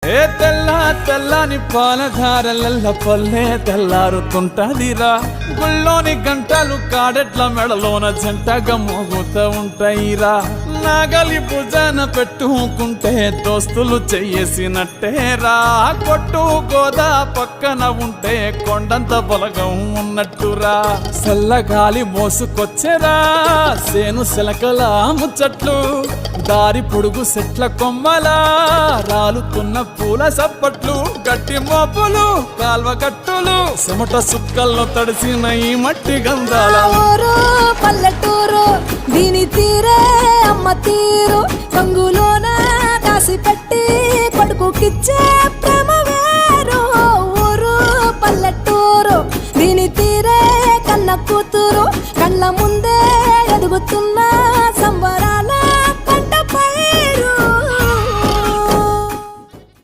ఏ తెల్లని పాలధారలల్ల పల్లె తెల్లారుతుంటదిరా గుళ్ళోని గంటలు కాడెట్ల మెడలోన జంటగా మోగుతూ ఉంటాయిరా నాగలి భుజాన పెట్టుకుంటే దోస్తులు చెయ్యేసినట్టేరా కొట్టు గోదా పక్కన ఉంటే కొండంత బలగం ఉన్నట్టురా చల్లగాలి మోసుకొచ్చెరా సేను శిలకల ముచ్చట్లు దారి పొడుగు చెట్ల కొమ్మలా రాలుతున్న పూల సప్పట్లు గట్టి మోపులు కాల్వ గట్టులు చెమట సుక్కల్లో తడిసిన ఈ మట్టి గంధాల ఊరు పల్లెటూరు దీని తీరే అమ్మ తీరు కంగులోన దాసి పెట్టి కొడుకుకిచ్చే ప్రేమ వేరు ఊరు పల్లెటూరు దీని తీరే కన్న కూతురు కళ్ళ ముందే ఎదుగుతున్నా